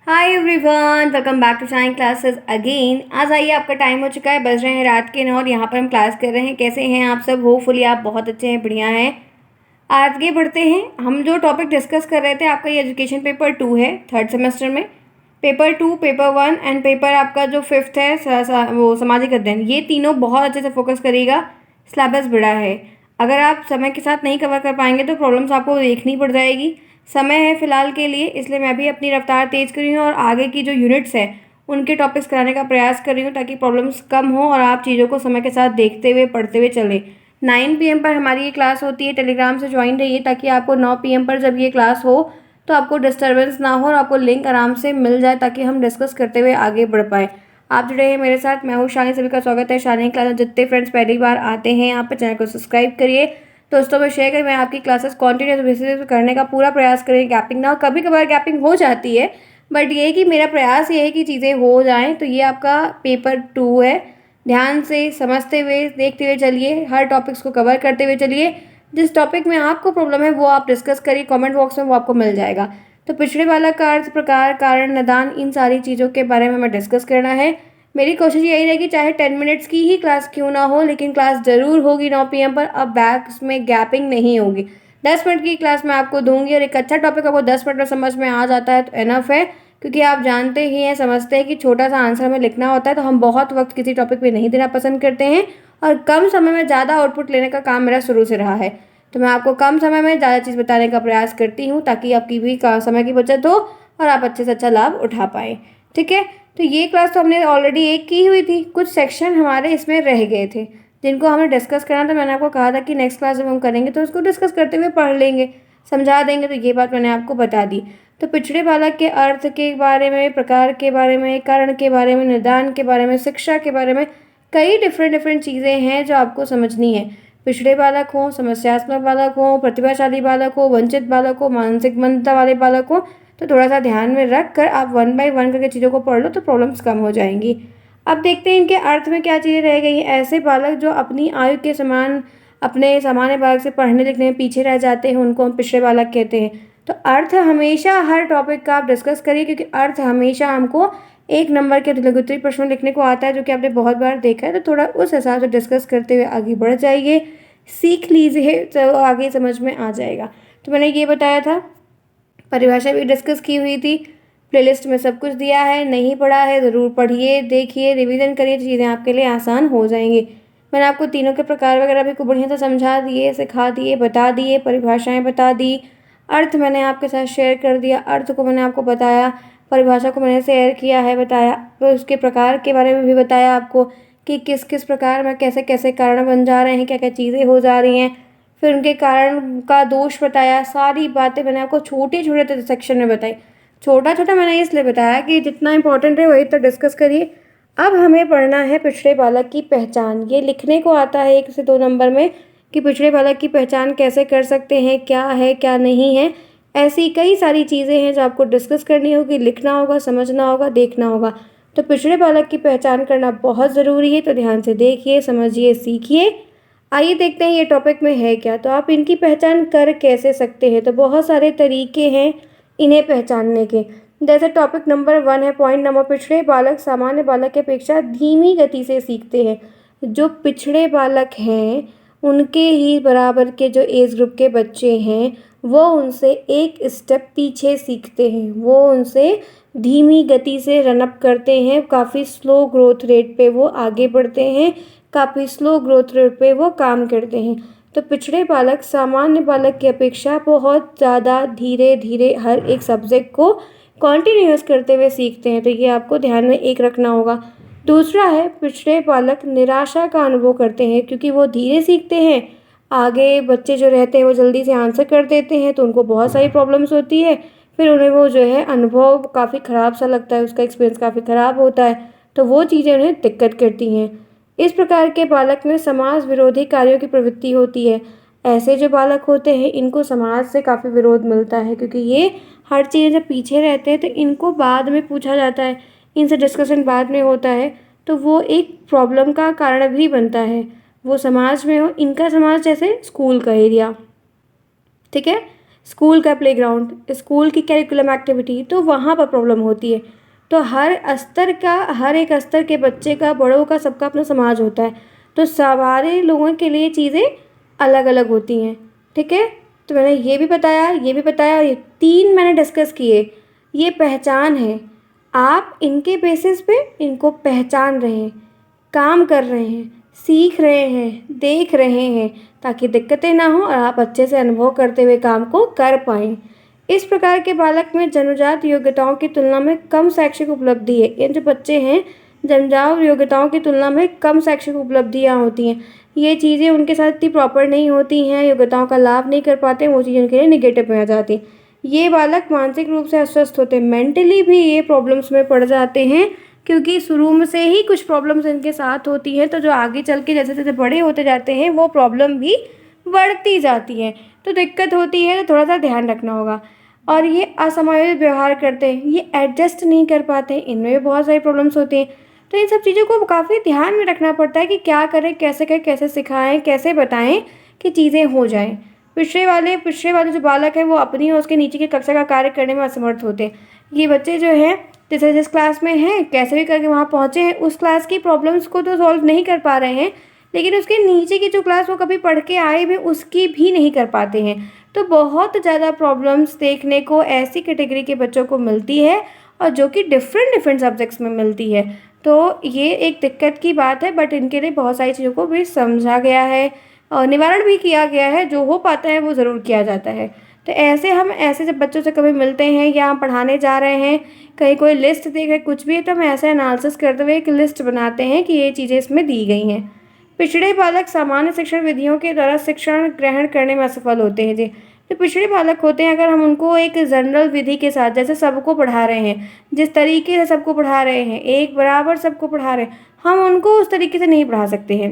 Hi everyone, welcome back to Shine Classes again. आज आइए, आपका टाइम हो चुका है, बज रहे हैं रात के 9 और यहाँ पर हम क्लास कर रहे हैं। कैसे हैं आप सब? होपफुली आप बहुत अच्छे हैं, बढ़िया हैं। आगे बढ़ते हैं। हम जो टॉपिक डिस्कस कर रहे थे, आपका ये एजुकेशन पेपर 2 है, थर्ड सेमेस्टर में। पेपर 2, पेपर 1 एंड पेपर आपका जो फिफ्थ है वो सामाजिक अध्ययन, ये तीनों बहुत अच्छे से फोकस करिएगा। सिलेबस बड़ा है, अगर आप समय के साथ नहीं कवर कर पाएंगे तो प्रॉब्लम्स आपको देखनी पड़ जाएगी। समय है फ़िलहाल के लिए, इसलिए मैं भी अपनी रफ्तार तेज़ कर रही हूँ और आगे की जो यूनिट्स है उनके टॉपिक्स कराने का प्रयास कर रही हूँ, ताकि प्रॉब्लम्स कम हो और आप चीज़ों को समय के साथ देखते हुए पढ़ते हुए चलें। 9 PM पर हमारी ये क्लास होती है, टेलीग्राम से ज्वाइन रहिए ताकि आपको 9 PM पर जब ये क्लास हो तो आपको डिस्टर्बेंस ना हो और आपको लिंक आराम से मिल जाए, ताकि हम डिस्कस करते हुए आगे बढ़ पाएँ। आप जुड़े हैं मेरे साथ, मैं हूँ शानी, सभी का स्वागत है शानी क्लास। जितने फ्रेंड्स पहली बार आते हैं यहाँ पर, चैनल को सब्सक्राइब करिए, दोस्तों में शेयर करें। मैं आपकी क्लासेस कंटिन्यूस बेसिस पे करने का पूरा प्रयास करें, गैपिंग ना हो। कभी कभार गैपिंग हो जाती है, बट ये है कि मेरा प्रयास ये है कि चीज़ें हो जाएं। तो ये आपका पेपर 2 है, ध्यान से समझते हुए देखते हुए चलिए, हर टॉपिक्स को कवर करते हुए चलिए। जिस टॉपिक में आपको प्रॉब्लम है वो आप डिस्कस करिए कमेंट बॉक्स में, वो आपको मिल जाएगा। तो पिछड़े वाला का अर्थ, प्रकार, कारण, निदान, इन सारी चीज़ों के बारे में हमें डिस्कस करना है। मेरी कोशिश यही रहेगी, चाहे 10 मिनट्स की ही क्लास क्यों ना हो, लेकिन क्लास ज़रूर होगी 9 PM पर। अब बैक्स में गैपिंग नहीं होगी। 10 मिनट की क्लास मैं आपको दूंगी और एक अच्छा टॉपिक आपको 10 मिनट में समझ में आ जाता है तो इनफ है, क्योंकि आप जानते ही हैं, समझते हैं कि छोटा सा आंसर हमें लिखना होता है, तो हम बहुत वक्त किसी टॉपिक पे नहीं देना पसंद करते हैं और कम समय में ज़्यादा आउटपुट लेने का काम मेरा शुरू से रहा है। तो मैं आपको कम समय में ज़्यादा चीज़ बताने का प्रयास करती हूँ, ताकि आपकी भी समय की बचत हो और आप अच्छे से अच्छा लाभ उठा पाएँ। ठीक है, तो ये क्लास तो हमने ऑलरेडी एक की हुई थी, कुछ सेक्शन हमारे इसमें रह गए थे जिनको हमें डिस्कस करना था। मैंने आपको कहा था कि नेक्स्ट क्लास जब हम करेंगे तो उसको डिस्कस करते हुए पढ़ लेंगे, समझा देंगे। तो ये बात मैंने आपको बता दी। तो पिछड़े बालक के अर्थ के बारे में, प्रकार के बारे में, कारण के बारे में, निदान के बारे में, शिक्षा के बारे में, कई डिफरेंट चीज़ें हैं जो आपको समझनी है। पिछड़े बालक हो, समस्यात्मक बालक हो, प्रतिभाशाली बालक हो, वंचित बालक हो, मानसिक मंदता वाले बालक हो, तो थोड़ा सा ध्यान में रख कर आप 1 बाय 1 करके चीज़ों को पढ़ लो तो प्रॉब्लम्स कम हो जाएंगी। अब देखते हैं इनके अर्थ में क्या चीज़ें रह गई हैं। ऐसे बालक जो अपनी आयु के समान अपने सामान्य बालक से पढ़ने लिखने में पीछे रह जाते हैं, उनको हम पिछड़े बालक कहते हैं। तो अर्थ हमेशा हर टॉपिक का आप डिस्कस करिए, क्योंकि अर्थ हमेशा हमको 1 नंबर के लघुत्तरी प्रश्न में लिखने को आता है, जो कि आपने बहुत बार देखा है। तो थोड़ा उस हिसाब से डिस्कस करते हुए आगे बढ़ जाइए, सीख लीजिए तो आगे समझ में आ जाएगा। तो मैंने ये बताया था, परिभाषा भी डिस्कस की हुई थी, प्लेलिस्ट में सब कुछ दिया है। नहीं पढ़ा है ज़रूर पढ़िए, देखिए, रिवीजन करिए, चीज़ें आपके लिए आसान हो जाएंगी। मैंने आपको तीनों के प्रकार वगैरह भी खूब बढ़िया से समझा दिए, सिखा दिए, बता दिए, परिभाषाएं बता दी, अर्थ मैंने आपके साथ शेयर कर दिया, अर्थ को मैंने आपको बताया, परिभाषा को मैंने शेयर किया है, बताया। फिर उसके प्रकार के बारे में भी बताया आपको कि किस किस प्रकार में कैसे कैसे कारण बन जा रहे हैं, क्या क्या चीज़ें हो जा रही हैं। फिर उनके कारण का दोष बताया। सारी बातें मैंने आपको छोटे छोटे सेक्शन में बताई। छोटा छोटा मैंने इसलिए बताया कि जितना इंपॉर्टेंट है वही तो डिस्कस करिए। अब हमें पढ़ना है पिछड़े बालक की पहचान। ये लिखने को आता है 1 से 2 नंबर में कि पिछड़े बालक की पहचान कैसे कर सकते हैं, क्या है क्या नहीं है। ऐसी कई सारी चीज़ें हैं जो आपको डिस्कस करनी होगी, लिखना होगा, समझना होगा, देखना होगा। तो पिछड़े बालक की पहचान करना बहुत ज़रूरी है, तो ध्यान से देखिए, समझिए, सीखिए। आइए देखते हैं ये टॉपिक में है क्या। तो आप इनकी पहचान कर कैसे सकते हैं, तो बहुत सारे तरीके हैं इन्हें पहचानने के। जैसे टॉपिक नंबर 1 है, पॉइंट नंबर, पिछड़े बालक सामान्य बालक की अपेक्षा धीमी गति से सीखते हैं। जो पिछड़े बालक हैं उनके ही बराबर के जो एज ग्रुप के बच्चे हैं, वो उनसे एक स्टेप पीछे सीखते हैं, वो उनसे धीमी गति से रनअप करते हैं, काफ़ी स्लो ग्रोथ रेट पे वो आगे बढ़ते हैं, काफ़ी स्लो ग्रोथ रेट पे वो काम करते हैं। तो पिछड़े बालक सामान्य बालक की अपेक्षा बहुत ज़्यादा धीरे धीरे हर एक सब्जेक्ट को कॉन्टिन्यूस करते हुए सीखते हैं, तो ये आपको ध्यान में एक रखना होगा। दूसरा है, पिछड़े बालक निराशा का अनुभव करते हैं, क्योंकि वो धीरे सीखते हैं। आगे बच्चे जो रहते हैं वो जल्दी से आंसर कर देते हैं, तो उनको बहुत सारी प्रॉब्लम्स होती है। फिर उन्हें वो जो है अनुभव काफ़ी ख़राब सा लगता है, उसका एक्सपीरियंस काफ़ी ख़राब होता है, तो वो चीज़ें उन्हें दिक्कत करती हैं। इस प्रकार के बालक में समाज विरोधी कार्यों की प्रवृत्ति होती है। ऐसे जो बालक होते हैं इनको समाज से काफ़ी विरोध मिलता है, क्योंकि ये हर चीज़ जब पीछे रहते हैं तो इनको बाद में पूछा जाता है, इनसे डिस्कशन बाद में होता है, तो वो एक प्रॉब्लम का कारण भी बनता है। वो समाज में हो, इनका समाज जैसे स्कूल का एरिया, ठीक है। स्कूल का प्लेग्राउंड, स्कूल की करिकुलम एक्टिविटी, तो वहाँ पर प्रॉब्लम होती है। तो हर एक स्तर के बच्चे का, बड़ों का, सबका अपना समाज होता है। तो सारे लोगों के लिए चीज़ें अलग अलग होती हैं। ठीक है, तो मैंने ये भी बताया, ये 3 मैंने डिस्कस किए। ये पहचान है, आप इनके बेसिस पे इनको पहचान रहे हैं, काम कर रहे हैं, सीख रहे हैं, देख रहे हैं, ताकि दिक्कतें ना हो और आप अच्छे से अनुभव करते हुए काम को कर पाएँ। इस प्रकार के बालक में जन्मजात योग्यताओं की तुलना में कम शैक्षिक उपलब्धि है। ये जो बच्चे हैं, जन्मजात योग्यताओं की तुलना में कम शैक्षिक उपलब्धियाँ होती हैं। ये चीज़ें उनके साथ इतनी प्रॉपर नहीं होती हैं, योग्यताओं का लाभ नहीं कर पाते, वो चीज़ें उनके लिए नेगेटिव में आ जाती हैं। ये बालक मानसिक रूप से अस्वस्थ होते हैं, मेंटली भी ये प्रॉब्लम्स में पड़ जाते हैं, क्योंकि शुरू में से ही कुछ प्रॉब्लम्स इनके साथ होती हैं, तो जो आगे चल के जैसे जैसे बड़े होते जाते हैं वो प्रॉब्लम भी बढ़ती जाती हैं। तो दिक्कत होती है, तो थोड़ा सा ध्यान रखना होगा। और ये असमायोजित व्यवहार करते हैं, ये एडजस्ट नहीं कर पाते, इनमें भी बहुत सारी प्रॉब्लम्स होती हैं। तो इन सब चीज़ों को काफ़ी ध्यान में रखना पड़ता है कि क्या करें, कैसे करें, कैसे सिखाएं, कैसे बताएं कि चीज़ें हो जाएं। पिछड़े वाले जो बालक है वो अपनी और उसके नीचे की कक्षा का कार्य करने में असमर्थ होते हैं। ये बच्चे जो हैं, जैसे जिस क्लास में हैं, कैसे भी करके वहाँ पहुँचे हैं, उस क्लास की प्रॉब्लम्स को तो सॉल्व नहीं कर पा रहे हैं, लेकिन उसके नीचे की जो क्लास वो कभी पढ़ के आए भी, उसकी भी नहीं कर पाते हैं। तो बहुत ज़्यादा प्रॉब्लम्स देखने को ऐसी कैटेगरी के बच्चों को मिलती है, और जो कि डिफरेंट डिफरेंट सब्जेक्ट्स में मिलती है। तो ये एक दिक्कत की बात है, बट इनके लिए बहुत सारी चीज़ों को भी समझा गया है और निवारण भी किया गया है। जो हो पाता है वो ज़रूर किया जाता है। तो ऐसे जब बच्चों से कभी मिलते हैं या हम पढ़ाने जा रहे हैं, कहीं कोई लिस्ट देख रहे, कुछ भी है, तो हम ऐसे एनालिसिस करते हुए एक लिस्ट बनाते हैं कि ये चीज़ें इसमें दी गई हैं। पिछड़े बालक सामान्य शिक्षण विधियों के द्वारा शिक्षण ग्रहण करने में असफल होते हैं जी। जो पिछड़े बालक होते हैं, अगर हम उनको एक जनरल विधि के साथ, जैसे सबको पढ़ा रहे हैं, जिस तरीके से सबको पढ़ा रहे हैं, एक बराबर सबको पढ़ा रहे हैं, हम उनको उस तरीके से नहीं पढ़ा सकते हैं।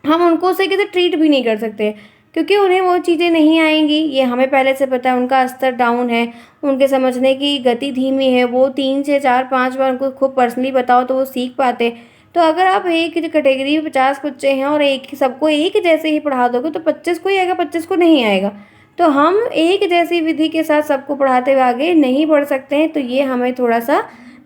हम उनको उस तरीके से ट्रीट भी नहीं कर सकते, क्योंकि उन्हें वो चीज़ें नहीं आएंगी, ये हमें पहले से पता है। उनका स्तर डाउन है, उनके समझने की गति धीमी है। वो 3 से 4-5 बार उनको खूब पर्सनली बताओ तो वो सीख पाते। तो अगर आप एक कैटेगरी में 50 बच्चे हैं और सबको एक जैसे ही पढ़ा दोगे, तो 25 को ही आएगा, 25 को नहीं आएगा। तो हम एक जैसी विधि के साथ सबको पढ़ाते हुए आगे नहीं बढ़ सकते हैं। तो ये हमें थोड़ा सा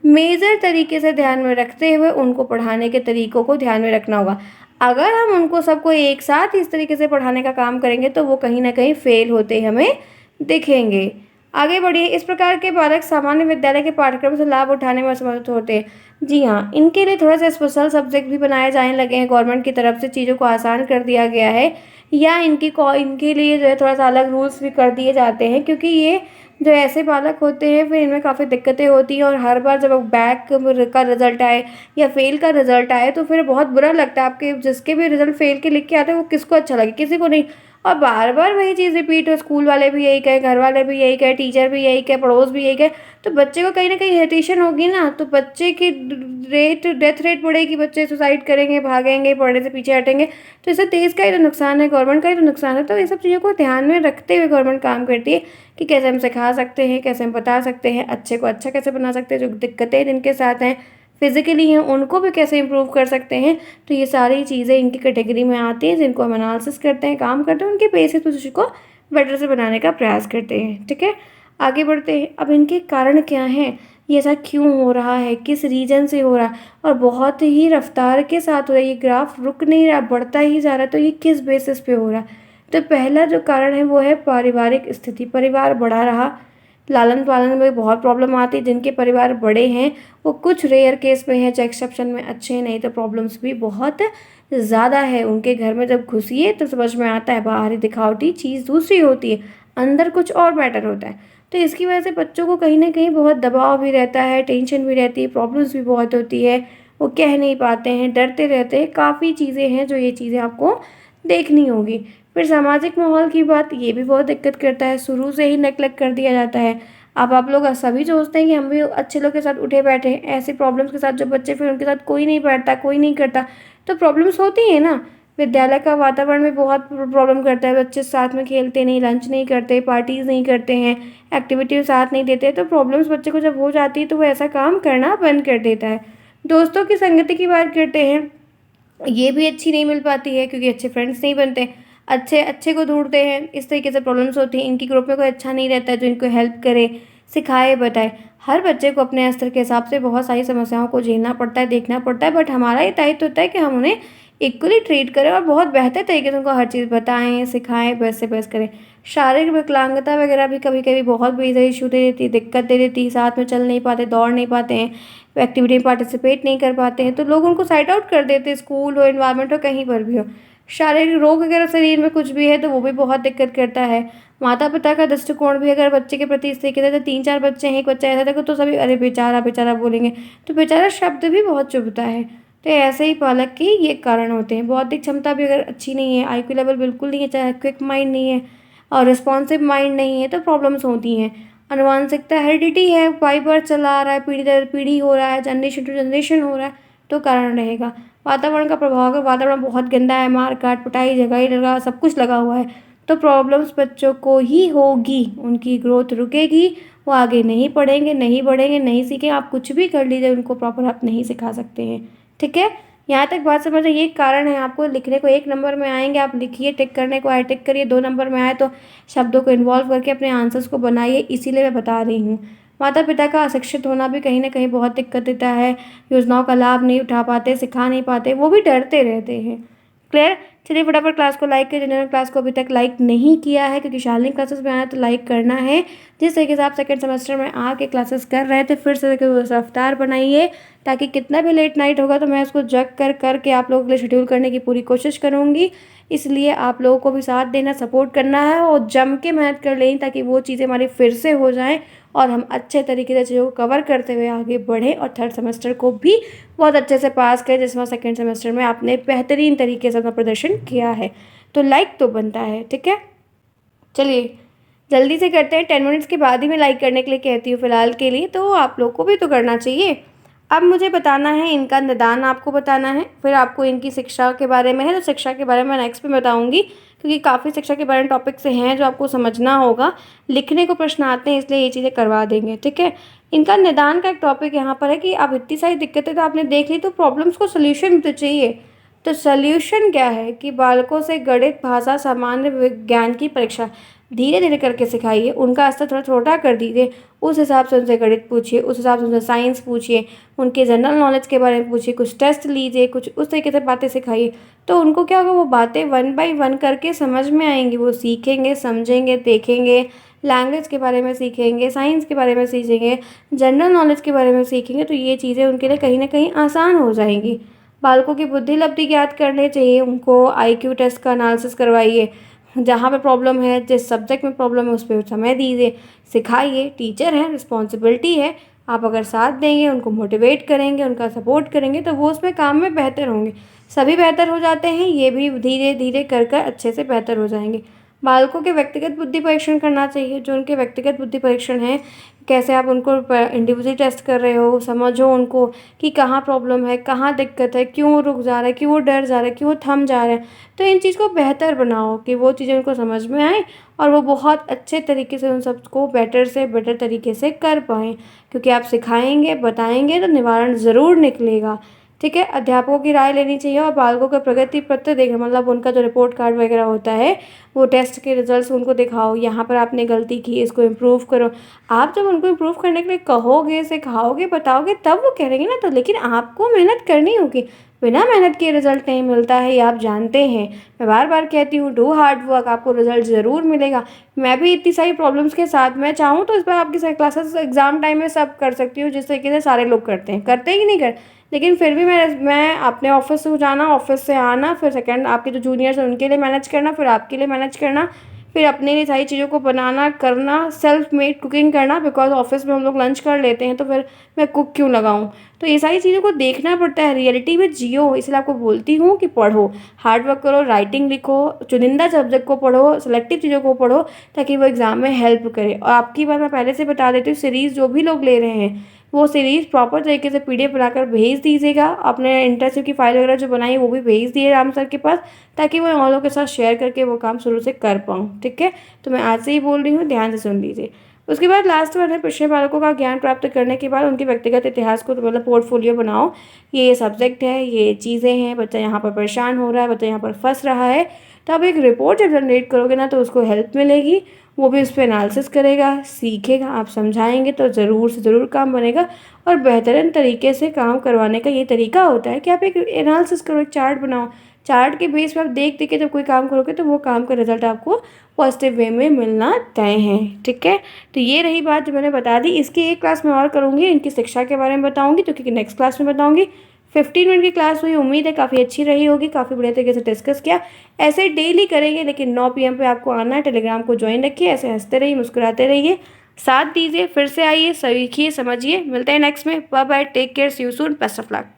मेजर तरीके से ध्यान में रखते हुए उनको पढ़ाने के तरीकों को ध्यान में रखना होगा। अगर हम उनको सबको एक साथ इस तरीके से पढ़ाने का काम करेंगे, तो वो कहीं ना कहीं फेल होते हमें दिखेंगे। आगे बढ़िए। इस प्रकार के बालक सामान्य विद्यालय के पाठ्यक्रम से लाभ उठाने में असमर्थ होते हैं। जी हाँ, इनके लिए थोड़ा सा स्पेशल सब्जेक्ट भी बनाए जाने लगे हैं, गवर्नमेंट की तरफ से चीज़ों को आसान कर दिया गया है, या इनके लिए जो है थोड़ा सा अलग रूल्स भी कर दिए जाते हैं, क्योंकि ये जो ऐसे बालक होते हैं फिर इनमें काफ़ी दिक्कतें होती हैं, और हर बार जब बैक का रिजल्ट आए या फेल का रिजल्ट आए, तो फिर बहुत बुरा लगता है। आपके जिसके भी रिजल्ट फेल के लिख के आते हैं, वो किसको अच्छा लगे, किसी को नहीं। और बार बार वही चीज़ रिपीट हो, स्कूल वाले भी यही कहे, घर वाले भी यही कहे, टीचर भी यही कहे, पड़ोस भी यही कहे, तो बच्चे को कहीं ना कहीं इरिटेशन होगी ना। तो बच्चे की डेथ रेट बढ़ेगी, बच्चे सुसाइड करेंगे, भागेंगे, पढ़ने से पीछे हटेंगे। तो इससे देश का ही तो नुकसान है, गवर्नमेंट का ही तो नुकसान है। तो ये सब चीज़ों को ध्यान में रखते हुए गवर्नमेंट काम करती है कि कैसे हम सिखा सकते हैं, कैसे हम बता सकते हैं, अच्छे को अच्छा कैसे बना सकते हैं, जो दिक्कतें जिनके साथ हैं फिजिकली हैं उनको भी कैसे इम्प्रूव कर सकते हैं। तो ये सारी चीज़ें इनकी कैटेगरी में आती हैं, जिनको हम एनालिसिस करते हैं, काम करते हैं, उनके बेसिक पोजीशन को बेटर से बनाने का प्रयास करते हैं। ठीक है, आगे बढ़ते हैं। अब इनके कारण क्या हैं, ये ऐसा क्यों हो रहा है, किस रीजन से हो रहा है, और बहुत ही रफ्तार के साथ हो रहा है, ये ग्राफ रुक नहीं रहा, बढ़ता ही जा रहा है। तो ये किस बेसिस पे हो रहा है। तो पहला जो कारण है वो है पारिवारिक स्थिति। परिवार बड़ा रहा, लालन पालन में बहुत प्रॉब्लम आती है। जिनके परिवार बड़े हैं वो कुछ रेयर केस में है, जो एक्सेप्शन में अच्छे हैं, नहीं तो प्रॉब्लम्स भी बहुत ज़्यादा है। उनके घर में जब घुसिए तो समझ में आता है, बाहरी दिखावटी चीज़ दूसरी होती है, अंदर कुछ और मैटर होता है। तो इसकी वजह से बच्चों को कहीं ना कहीं बहुत दबाव भी रहता है, टेंशन भी रहती है, प्रॉब्लम्स भी बहुत होती है, वो कह नहीं पाते हैं, डरते रहते हैं, काफ़ी चीज़ें हैं जो ये चीज़ें आपको देखनी होगी। फिर सामाजिक माहौल की बात, ये भी बहुत दिक्कत करता है, शुरू से ही नेगलेक्ट कर दिया जाता है। अब आप लोग सभी सोचते हैं कि हम भी अच्छे लोग के साथ उठे बैठे हैं, ऐसी प्रॉब्लम्स के साथ जो बच्चे, फिर उनके साथ कोई नहीं बैठता, कोई नहीं करता, तो प्रॉब्लम्स होती हैं ना। विद्यालय का वातावरण भी बहुत प्रॉब्लम करता है, बच्चे साथ में खेलते नहीं, लंच नहीं करते, पार्टीज़ नहीं करते हैं, एक्टिविटी साथ नहीं देते, तो प्रॉब्लम्स बच्चे को जब हो जाती है तो वो ऐसा काम करना बंद कर देता है। दोस्तों की संगति की बात करते हैं, ये भी अच्छी नहीं मिल पाती है, क्योंकि अच्छे फ्रेंड्स नहीं बनते। अच्छे अच्छे को ढूँढते हैं, इस तरीके से प्रॉब्लम्स होती हैं। इनकी ग्रुप में कोई अच्छा नहीं रहता है जो इनको हेल्प करे, सिखाए, बताए। हर बच्चे को अपने स्तर के हिसाब से बहुत सारी समस्याओं को झेलना पड़ता है, देखना पड़ता है, बट हमारा ये दायित्व होता है कि हम उन्हें इक्वली ट्रीट करें और बहुत बेहतर तरीके से उनको हर चीज़ बताएँ, सिखाएँ, बहस से बहस करें। शारीरिक विकलांगता वगैरह भी कभी-कभी बहुत मेजर इश्यू दे देती है, दिक्कत दे देती है, साथ में चल नहीं पाते, दौड़ नहीं पाते हैं, एक्टिविटी में पार्टिसिपेट नहीं कर पाते हैं, तो लोग उनको साइड आउट कर देते हैं, स्कूल हो, एनवायरनमेंट हो, कहीं पर भी हो। शारीरिक रोग अगर शरीर में कुछ भी है तो वो भी बहुत दिक्कत करता है। माता-पिता का दृष्टिकोण भी अगर बच्चे के प्रति इस तरीके से, तो 3-4 बच्चे हैं, एक बच्चा ऐसा देखो तो सभी अरे बेचारा, बेचारा बोलेंगे, तो बेचारा शब्द भी बहुत चुभता है। तो ऐसे ही पालक के ये कारण होते हैं। बौद्धिक क्षमता भी अगर अच्छी नहीं है, आईक्यू लेवल बिल्कुल नहीं है, चाहे क्विक माइंड नहीं है और रिस्पॉन्सिव माइंड नहीं है, तो प्रॉब्लम्स होती हैं। आनुवांशिकता हेरिडिटी है, बाई बर्थ चला आ रहा है, पीढ़ी दर पीढ़ी हो रहा है, जनरेशन टू जनरेशन हो रहा है, तो कारण रहेगा। वातावरण का प्रभाव, अगर वातावरण बहुत गंदा है, मार काट पिटाई जगह ही लगा, सब कुछ लगा हुआ है, तो प्रॉब्लम्स बच्चों को ही होगी, उनकी ग्रोथ रुकेगी, वो आगे नहीं पढ़ेंगे, नहीं बढ़ेंगे, नहीं सीखेंगे। आप कुछ भी कर लीजिए, उनको प्रॉपर आप नहीं सिखा सकते हैं। ठीक है, यहाँ तक बात समझ, ये कारण है। आपको लिखने को 1 नंबर में आएंगे, आप लिखिए, टिक करने को आए टिक करिए, 2 नंबर में आए तो शब्दों को इन्वॉल्व करके अपने आंसर्स को बनाइए, इसीलिए मैं बता रही हूँ। माता पिता का अशिक्षित होना भी कहीं ना कहीं बहुत दिक्कत देता है, योजनाओं का लाभ नहीं उठा पाते, सिखा नहीं पाते, वो भी डरते रहते हैं। क्लियर? चलिए फटाफट क्लास को लाइक करिए, जिन्होंने क्लास को अभी तक लाइक नहीं किया है, क्योंकि शालिनी क्लासेस में आया तो लाइक करना है। जिस तरीके से आप सेकंड सेमेस्टर में आके क्लासेस कर रहे थे, फिर से रफ्तार बनाइए, ताकि कितना भी लेट नाइट होगा तो मैं उसको जग कर करके आप लोगों के लिए शेड्यूल करने की पूरी कोशिश करूँगी। इसलिए आप लोगों को भी साथ देना, सपोर्ट करना है और जम के मेहनत कर लें, ताकि वो चीज़ें हमारी फिर से हो जाएँ और हम अच्छे तरीके से चीज़ों को कवर करते हुए आगे बढ़ें और थर्ड सेमेस्टर को भी बहुत अच्छे से पास करें, जिसमें सेकंड सेमेस्टर में आपने बेहतरीन तरीके से अपना प्रदर्शन किया है। तो लाइक तो बनता है, ठीक है। चलिए जल्दी से करते हैं, 10 मिनट्स के बाद ही मैं लाइक करने के लिए कहती हूँ फ़िलहाल के लिए, तो आप लोग को भी तो करना चाहिए। अब मुझे बताना है, इनका निदान आपको बताना है, फिर आपको इनकी शिक्षा के बारे में है, तो शिक्षा के बारे में मैं नेक्स्ट में बताऊँगी, क्योंकि काफ़ी शिक्षा के बारे में टॉपिक से हैं जो आपको समझना होगा। लिखने को प्रश्न आते हैं, इसलिए ये चीज़ें करवा देंगे, ठीक है। इनका निदान का एक टॉपिक यहाँ पर है कि अब इतनी सारी दिक्कतें तो आपने देख ली, तो प्रॉब्लम्स को सोल्यूशन भी तो चाहिए। तो सॉल्यूशन क्या है कि बालकों से गणित, भाषा, सामान्य विज्ञान की परीक्षा धीरे धीरे करके सिखाइए, उनका स्तर थोड़ा छोटा कर दीजिए, उस हिसाब से उनसे गणित पूछिए, उस हिसाब से उनसे साइंस पूछिए, उनके जनरल नॉलेज के बारे में पूछिए, कुछ टेस्ट लीजिए, कुछ उस तरीके से बातें सिखाइए। तो उनको क्या होगा, वो बातें 1 बाय 1 करके समझ में आएंगी, वो सीखेंगे, समझेंगे, देखेंगे, लैंग्वेज के बारे में सीखेंगे, साइंस के बारे में सीखेंगे, जनरल नॉलेज के बारे में सीखेंगे, तो ये चीज़ें उनके लिए कहीं ना कहीं आसान हो जाएंगी। बालकों की बुद्धि लब्धि ज्ञात करने चाहिए, उनको आईक्यू टेस्ट का एनालिसिस करवाइए, जहाँ पे प्रॉब्लम है, जिस सब्जेक्ट में प्रॉब्लम है उस पर समय दीजिए, सिखाइए। टीचर हैं, रिस्पॉन्सिबिलिटी है, आप अगर साथ देंगे, उनको मोटिवेट करेंगे, उनका सपोर्ट करेंगे, तो वो उसमें काम में बेहतर होंगे। सभी बेहतर हो जाते हैं, ये भी धीरे धीरे कर कर अच्छे से बेहतर हो जाएंगे। बालकों के व्यक्तिगत बुद्धि परीक्षण करना चाहिए, जो उनके व्यक्तिगत बुद्धि परीक्षण हैं, कैसे आप उनको इंडिविजुअली टेस्ट कर रहे हो, समझो उनको कि कहाँ प्रॉब्लम है, कहाँ दिक्कत है, क्यों रुक जा रहा है, क्यों डर जा रहा है, क्यों थम जा रहा है। तो इन चीज़ को बेहतर बनाओ कि वो चीज़ें उनको समझ में आए और वो बहुत अच्छे तरीके से उन सबको बेटर से बेटर तरीके से कर पाएँ, क्योंकि आप सिखाएंगे, बताएंगे तो निवारण ज़रूर निकलेगा। ठीक है, अध्यापकों की राय लेनी चाहिए और बालकों का प्रगति पत्र देखना, मतलब उनका जो रिपोर्ट कार्ड वगैरह होता है, वो टेस्ट के रिजल्ट्स उनको दिखाओ, यहाँ पर आपने गलती की, इसको इम्प्रूव करो। आप जब उनको इम्प्रूव करने के लिए कहोगे, सिखाओगे, बताओगे, तब वो करेंगे ना। तो लेकिन आपको मेहनत करनी होगी, बिना मेहनत के रिजल्ट नहीं मिलता है, ये आप जानते हैं। मैं बार बार कहती हूँ, डू हार्ड वर्क, आपको रिजल्ट ज़रूर मिलेगा। मैं भी इतनी सारी प्रॉब्लम्स के साथ, मैं चाहूँ तो इस बार आपकी सारी क्लासेस एग्जाम टाइम में सब कर सकती हूँ, जिस तरीके से सारे लोग करते हैं, करते ही नहीं कर, लेकिन फिर भी मैं अपने ऑफिस से जाना, ऑफिस से आना, फिर सेकंड आपके जो जूनियर्स हैं उनके लिए मैनेज करना, फिर आपके लिए मैनेज करना, फिर अपने लिए सारी चीज़ों को बनाना करना, सेल्फ मेड कुकिंग करना, बिकॉज ऑफिस में हम लोग लंच कर लेते हैं, तो फिर मैं कुक क्यों लगाऊं। तो ये सारी चीज़ों को देखना पड़ता है, रियलिटी में जियो। इसलिए आपको बोलती हूँ कि पढ़ो, हार्ड वर्क करो, राइटिंग लिखो, चुनिंदा सब्जेक्ट को पढ़ो, सेलेक्टिव चीज़ों को पढ़ो, ताकि वो एग्ज़ाम में हेल्प करे। और आपकी बात मैं पहले से बता देती हूँ, सीरीज़ जो भी लोग ले रहे हैं, वो सीरीज़ प्रॉपर तरीके से पीडीएफ बनाकर भेज दीजिएगा। अपने इंटर्नशिप की फाइल वगैरह जो बनाई वो भी भेज दिए राम सर के पास, ताकि मैं और लोगों के साथ शेयर करके वो काम शुरू से कर पाऊँ। ठीक है, तो मैं आज से ही बोल रही हूँ, ध्यान से सुन लीजिए। उसके बाद लास्ट वन है, पिछड़े बालकों का ज्ञान प्राप्त करने के बाद उनके व्यक्तिगत इतिहास को, तो मतलब पोर्टफोलियो बनाओ। ये सब्जेक्ट है, ये चीज़ें हैं, बच्चा यहाँ पर परेशान हो रहा है, बच्चा यहाँ पर फंस रहा है, तो आप एक रिपोर्ट जब जनरेट करोगे ना तो उसको हेल्प मिलेगी, वो भी उस पर एनालिसिस करेगा, सीखेगा, आप समझाएंगे तो ज़रूर से ज़रूर काम बनेगा। और बेहतरीन तरीके से काम करवाने का ये तरीका होता है कि आप एक एनालिसिस करो, एक चार्ट बनाओ, चार्ट के बेस पे आप देख देख के जब कोई काम करोगे तो वो काम का रिजल्ट आपको पॉजिटिव वे में मिलना तय है। ठीक है, तो ये रही बात जो मैंने बता दी। इसकी एक क्लास मैं और करूँगी, इनकी शिक्षा के बारे में बताऊँगी, तो क्योंकि नेक्स्ट क्लास में बताऊँगी। 15 मिनट की क्लास हुई, उम्मीद है काफ़ी अच्छी रही होगी, काफ़ी बढ़िया तरीके से डिस्कस किया। ऐसे डेली करेंगे, लेकिन 9 PM पे आपको आना है। टेलीग्राम को ज्वाइन रखिए, ऐसे हंसते रहिए, मुस्कुराते रहिए, साथ दीजिए, फिर से आइए, सीखिए, समझिए। मिलते हैं नेक्स्ट में। Bye bye, take care, see you soon, best of luck.